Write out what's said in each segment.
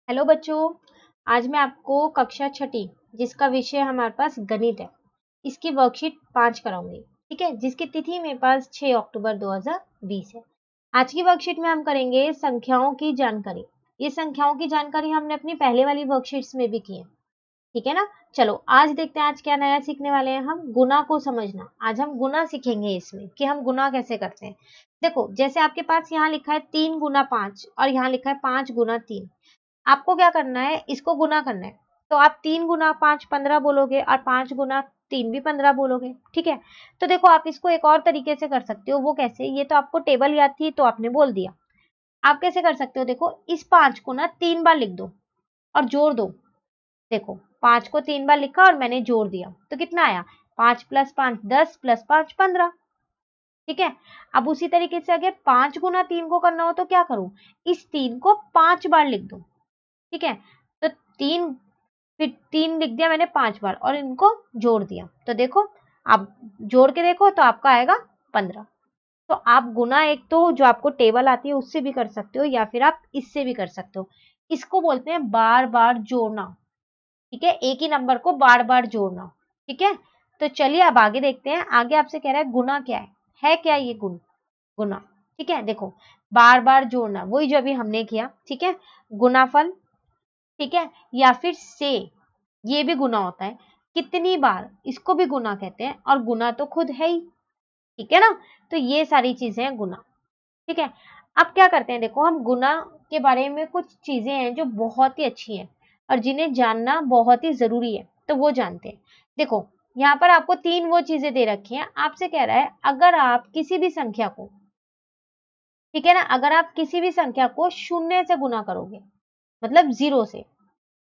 Hello बच्चों, आज मैं आपको कक्षा छठी जिसका विषय हमारे पास गणित है, इसकी वर्कशीट 5 कराऊंगी। ठीक है, जिसकी तिथि मेरे पास 6 अक्टूबर 2020 है। आज की वर्कशीट में हम करेंगे संख्याओं की जानकारी। ये संख्याओं की जानकारी हमने अपनी पहले वाली वर्कशीट्स में भी की है। ठीक है ना। चलो आज देखते हैं आज क्या नया सीखने वाले हैं। हम गुना को समझना, आज हम गुना सीखेंगे इसमें कि हम गुना कैसे करते हैं। देखो, जैसे आपके पास यहाँ लिखा है 3 गुना 5 और यहाँ लिखा है 5 गुना 3। आपको क्या करना है, इसको गुना करना है। तो आप 3 गुना 5 15 बोलोगे और 5 गुना 3 भी 15 बोलोगे। ठीक है, तो देखो आप इसको एक और तरीके से कर सकते हो। वो कैसे, ये तो आपको टेबल याद थी तो आपने बोल दिया। आप कैसे कर सकते हो, देखो इस 5 को ना 3 बार लिख दो और जोड़ दो। देखो 5 को 3 बार लिखा और मैंने जोड़ दिया तो कितना आया, 5 + 5 10 + 5 15। ठीक है, अब उसी तरीके से अगर 5 गुना 3 को करना हो तो क्या करूं, इस 3 को 5 बार लिख दो। ठीक है, तो 3 फिर 3 लिख दिया मैंने 5 बार और इनको जोड़ दिया। तो देखो आप जोड़ के देखो तो आपका आएगा 15। तो आप गुना एक तो जो आपको टेबल आती है उससे भी कर सकते हो या फिर आप इससे भी कर सकते हो। इसको बोलते हैं बार बार जोड़ना। ठीक है, एक ही नंबर को बार बार जोड़ना। ठीक है, तो चलिए अब आगे देखते हैं। आगे आपसे कह रहा है गुना क्या है क्या ये गुना। ठीक है, देखो बार बार जोड़ना वही जो अभी हमने किया। ठीक है, गुनाफल। ठीक है, या फिर से, ये भी गुना होता है। कितनी बार, इसको भी गुना कहते हैं और गुना तो खुद है ही। ठीक है ना, तो ये सारी चीजें हैं गुना। ठीक है, अब क्या करते हैं, देखो हम गुना के बारे में कुछ चीजें हैं जो बहुत ही अच्छी हैं और जिन्हें जानना बहुत ही जरूरी है, तो वो जानते हैं। देखो यहाँ पर आपको 3 वो चीजें दे रखी हैं। आपसे कह रहा है अगर आप किसी भी संख्या को, ठीक है ना, अगर आप किसी भी संख्या को शून्य से गुना करोगे, मतलब 0 से,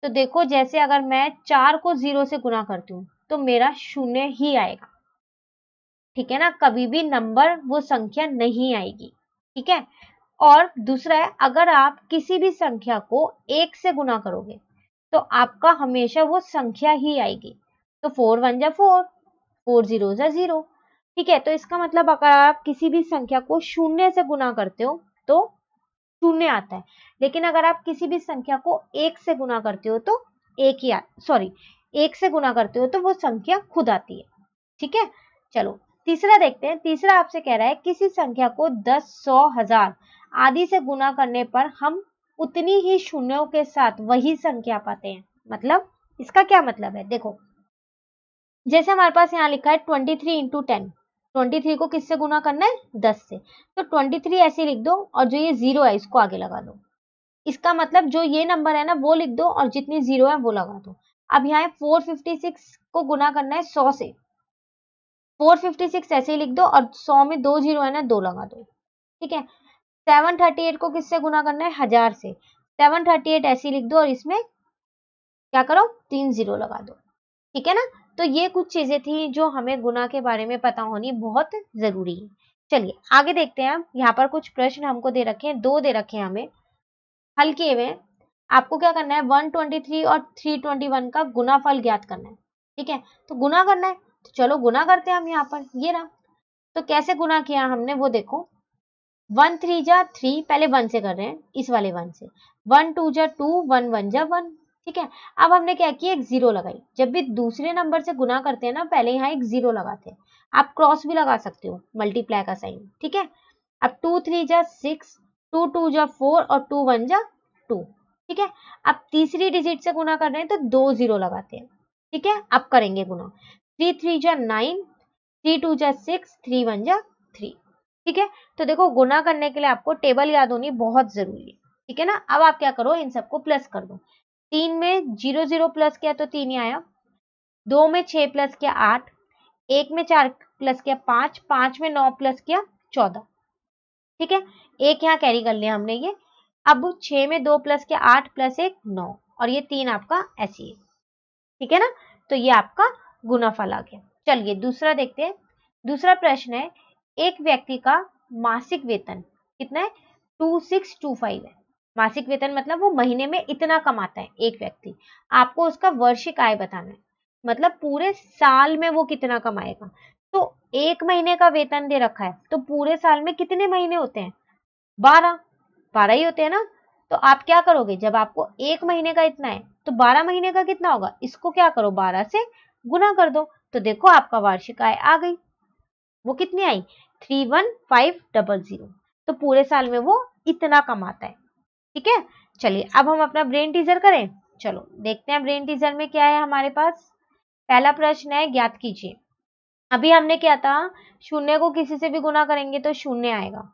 तो देखो जैसे अगर मैं 4 को 0 से गुना करती हूँ तो मेरा शून्य ही आएगा। ठीक है ना, कभी भी नंबर वो संख्या नहीं आएगी। ठीक है, और दूसरा है अगर आप किसी भी संख्या को 1 से गुना करोगे तो आपका हमेशा वो संख्या ही आएगी। तो 4 1 जा 4, 4 0 जा 0। ठीक है, तो इसका मतलब अगर आप किसी भी संख्या को शून्य से गुना करते हो तो शून्य आता है, लेकिन अगर आप किसी भी संख्या को 1 से गुना करते हो तो एक से गुना करते हो तो वो संख्या खुद आती है। ठीक है, चलो तीसरा देखते हैं। तीसरा आपसे कह रहा है किसी संख्या को 10 100 1000 आदि से गुना करने पर हम उतनी ही शून्यों के साथ वही संख्या पाते हैं। मतलब इसका क्या मतलब है, देखो जैसे हमारे पास यहाँ लिखा है 23 × 10। 23 को किससे गुना करना है, 10 से। तो 23 ऐसे लिख दो और जो ये 0 है इसको आगे लगा दो। इसका मतलब जो ये नंबर है ना वो लिख दो और जितनी 0 है वो लगा दो। अब यहाँ 456 को गुना करना है 100 से। 456 ऐसे ही लिख दो और 100 में 2 0 है ना, 2 लगा दो। ठीक है, 738 को किससे गुना करना है, 1000 से। 738 ऐसे ही लिख दो और इसमें क्या करो, 3 0 लगा दो। ठीक है ना, तो ये कुछ चीजें थी जो हमें गुना के बारे में पता होनी बहुत जरूरी है। चलिए आगे देखते हैं। यहाँ पर कुछ प्रश्न हमको दे रखे हैं, 2 दे रखे हैं हमें हल किए हुए। आपको क्या करना है, 123 और 321 का गुनाफल ज्ञात करना है। ठीक है, तो गुना करना है, तो चलो गुना करते हैं हम। यहाँ पर ये रहा, तो कैसे गुना किया हमने वो देखो। 1 3 जा 3, पहले 1 से कर रहे हैं, इस वाले 1 से। 1 2 जा 2, 1 1 जा 1। ठीक है, अब हमने क्या किया, एक 0 लगाई। जब भी दूसरे नंबर से गुना करते हैं ना, पहले यहाँ एक 0 लगाते हैं। आप क्रॉस भी लगा सकते हो, मल्टीप्लाई का साइन। ठीक है, अब 2 3 जा 6, 2 2 जा 4 और 2 1 जा 2। ठीक है, अब तीसरी डिजिट से गुना कर रहे हैं तो 2 0 लगाते हैं। ठीक है, अब करेंगे गुना। 3 3 जा 9, 3 2 जा 6, 3 1 जा 3। ठीक है, तो देखो गुना करने के लिए आपको टेबल याद होनी बहुत जरूरी है। ठीक है ना, अब आप क्या करो, इन सबको प्लस कर दो। 3 में 0 0 प्लस किया तो 3 ही आया। 2 में 6 प्लस किया 8, 1 में 4 प्लस किया 5, 5 में 9 प्लस किया 14। ठीक है, एक यहाँ कैरी कर लिया हमने ये। अब 6 में 2 प्लस किया 8 प्लस 1 9 और ये 3 आपका ऐसे ही है। ठीक है ना, तो ये आपका गुनाफल आ गया। चलिए दूसरा देखते हैं। दूसरा प्रश्न है, एक व्यक्ति का मासिक वेतन कितना है, 2625 है। मासिक वेतन मतलब वो महीने में इतना कमाता है एक व्यक्ति। आपको उसका वार्षिक आय बताना है, मतलब पूरे साल में वो कितना कमाएगा। तो एक महीने का वेतन दे रखा है तो पूरे साल में कितने महीने होते हैं, 12 12 ही होते हैं ना। तो आप क्या करोगे, जब आपको 1 महीने का इतना है तो 12 महीने का कितना होगा, इसको क्या करो 12 से गुना कर दो, तो देखो आपका वार्षिक आय आ गई। वो कितनी आई, 31500। तो पूरे साल में वो इतना कमाता है। ठीक है, चलिए अब हम अपना ब्रेन टीजर करें। चलो देखते हैं ब्रेन टीजर में क्या है हमारे पास। पहला प्रश्न है, ज्ञात कीजिए। अभी हमने क्या था, शून्य को किसी से भी गुना करेंगे तो शून्य आएगा,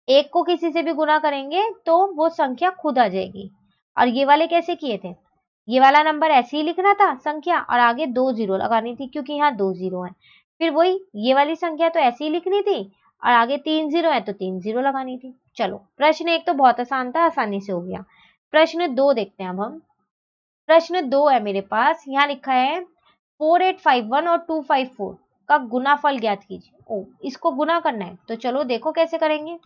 एक को किसी से भी गुना करेंगे तो वो संख्या खुद आ जाएगी। और ये वाले कैसे किए थे, ये वाला नंबर ऐसे ही लिखना था संख्या और आगे 2 जीरो लगानी थी क्योंकि यहाँ 2 जीरो है। फिर वही ये वाली संख्या तो ऐसे ही लिखनी थी और आगे 3 जीरो है तो 3 जीरो लगानी थी। चलो प्रश्न एक तो बहुत आसान था, आसानी से हो गया। प्रश्न 2 देखते हैं अब हम। प्रश्न 2 है मेरे पास, यहाँ लिखा है 4851 और 254 का गुणाफल ज्ञात कीजिए। ओ, इसको गुना करना है, तो चलो देखो कैसे करेंगे।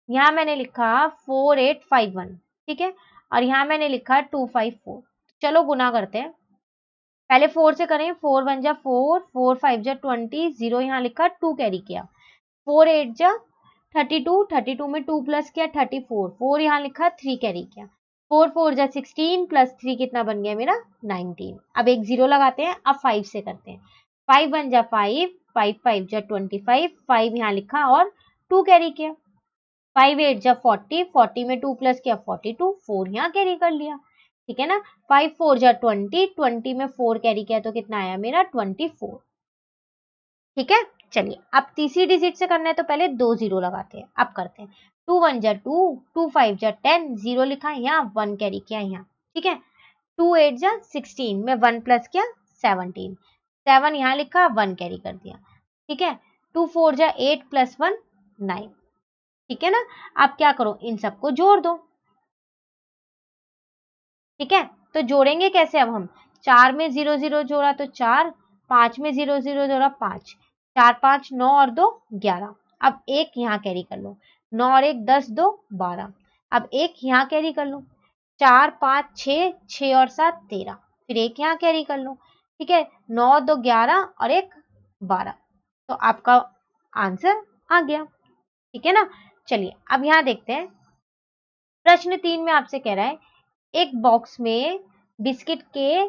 यहाँ मैंने लिखा 4851, ठीक है, और यहाँ मैंने लिखा 254। चलो गुना करते हैं। पहले 4 से करें, 4 1 जा 4, 4 5 जा 20, 0 यहाँ लिखा, 2 कैरी किया, 4 8 जा 32, 32 में 2 प्लस किया 34, 4 यहाँ लिखा, 3 कैरी किया, 4 4 जा 16 प्लस 3 कितना बन गया मेरा 19। अब एक 0 लगाते हैं, अब 5 से करते हैं। 5 1 जा 5, 5 5 जा 25, 5 यहाँ लिखा और 2 कैरी किया, 5 8 जा 40, 40 में 2 प्लस किया 42, 4 यहाँ कैरी कर लिया। ठीक है ना, 5 4 जा 20, 20 में 4 कैरी किया तो कितना आया मेरा 24। ठीक है, चलिए अब तीसरी डिजिट से करना है तो पहले 2 जीरो लगाते हैं। अब करते हैं, 2 1 जा 2, 2 5 जा 10, 0 लिखा यहाँ, 1 कैरी किया यहाँ। ठीक है, 2 8 जा 16 में 1 प्लस किया 17, 7 यहाँ लिखा, 1 कैरी कर दिया। ठीक है, 2 4 जा 8 प्लस 1 9। ठीक है ना, आप क्या करो, इन सबको जोड़ दो। ठीक है, तो जोड़ेंगे कैसे अब हम, 4 में 0 0 जोड़ा तो 4, 5 में 0 0 जोड़ा 5, 4 5 9 और 2 11। अब एक यहाँ कैरी कर लो, 9 और 1 10, 2 12। अब एक यहाँ कैरी कर लो, 4 5 6, 6 और 7 13। फिर एक यहाँ कैरी कर लो। ठीक है, 9 2 11 और 1 12। तो आपका आंसर आ गया। ठीक है ना, चलिए अब यहाँ देखते हैं। प्रश्न 3 में आपसे कह रहा है, एक बॉक्स में बिस्किट के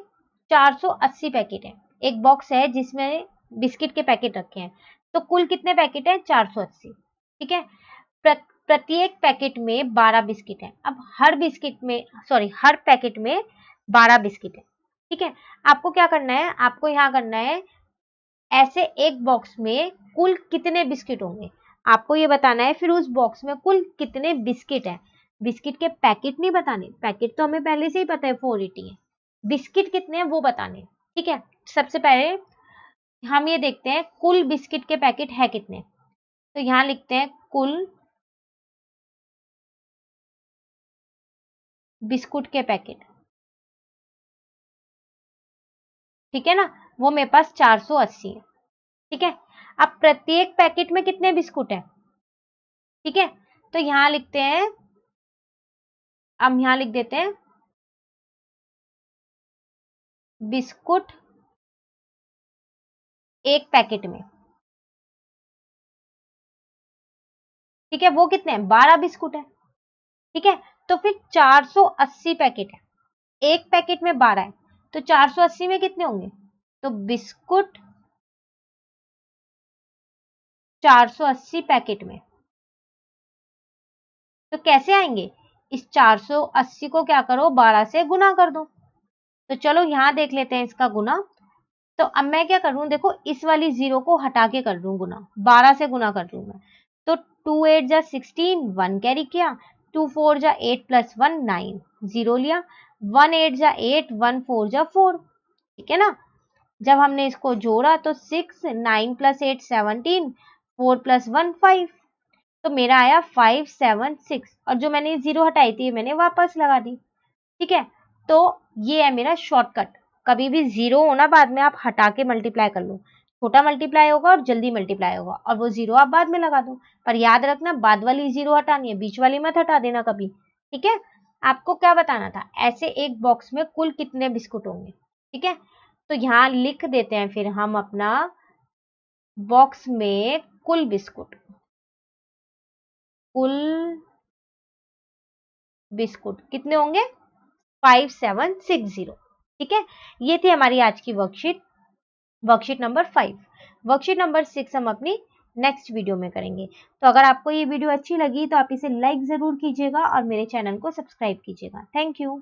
480 पैकेट हैं। एक बॉक्स है जिसमें बिस्किट के पैकेट रखे हैं, तो कुल कितने पैकेट हैं 480। ठीक है, प्रत्येक पैकेट में 12 बिस्किट है। अब हर पैकेट में 12 बिस्किट है। ठीक है, आपको क्या करना है, आपको यहाँ करना है, ऐसे एक बॉक्स में कुल कितने बिस्किट होंगे आपको ये बताना है। फिर उस बॉक्स में कुल कितने बिस्किट है, बिस्किट के पैकेट नहीं बताने, पैकेट तो हमें पहले से ही पता है 480 है, बिस्किट कितने हैं वो बताने। ठीक है, सबसे पहले हम ये देखते हैं कुल बिस्किट के पैकेट है कितने, तो यहाँ लिखते हैं कुल बिस्कुट के पैकेट। ठीक है ना, वो मेरे पास 480 है। ठीक है, अब प्रत्येक पैकेट में कितने बिस्कुट है। ठीक है, तो यहाँ लिखते हैं, अब यहाँ लिख देते हैं बिस्कुट एक पैकेट में। ठीक है, वो कितने हैं 12 बिस्कुट है। ठीक है, तो फिर 480 पैकेट है, एक पैकेट में 12 है, तो 480 में कितने होंगे, तो बिस्कुट 480 पैकेट में। तो कैसे आएंगे, इस 480 को क्या करो 12 से गुना कर दो। तो चलो यहां देख लेते हैं इसका गुना। तो अब मैं क्या कर रहा हूं, देखो इस वाली 0 को हटा के कर रहा हूं गुना, 12 से गुना कर रहा हूं मैं। तो 2 8 जा 16, 1 कैरी किया, 2 4 जा 8 प्लस 1 9, 0 लिया, 1 8 जा 8, 1 4 जा 4। ठीक है ना, जब हमने इसको जोड़ा तो 6 9 प्लस 8 17, 4 प्लस 1 5, तो मेरा आया 5 7 6, और जो मैंने 0 हटाई थी मैंने वापस लगा दी। ठीक है, तो ये है मेरा शॉर्टकट। कभी भी 0 होना बाद में आप हटा के मल्टीप्लाई कर लो, छोटा मल्टीप्लाई होगा और जल्दी मल्टीप्लाई होगा, और वो 0 आप बाद में लगा दो। पर याद रखना बाद वाली 0 हटानी है, बीच वाली मत हटा देना कभी। ठीक है, आपको क्या बताना था, ऐसे एक बॉक्स में कुल कितने बिस्कुट होंगे। ठीक है, तो यहाँ लिख देते हैं फिर हम अपना बॉक्स में कुल बिस्कुट, कुल बिस्कुट कितने होंगे? 5760। ठीक है, ये थी हमारी आज की वर्कशीट नंबर 5। वर्कशीट नंबर 6 हम अपनी नेक्स्ट वीडियो में करेंगे। तो अगर आपको ये वीडियो अच्छी लगी तो आप इसे लाइक जरूर कीजिएगा और मेरे चैनल को सब्सक्राइब कीजिएगा। Thank you.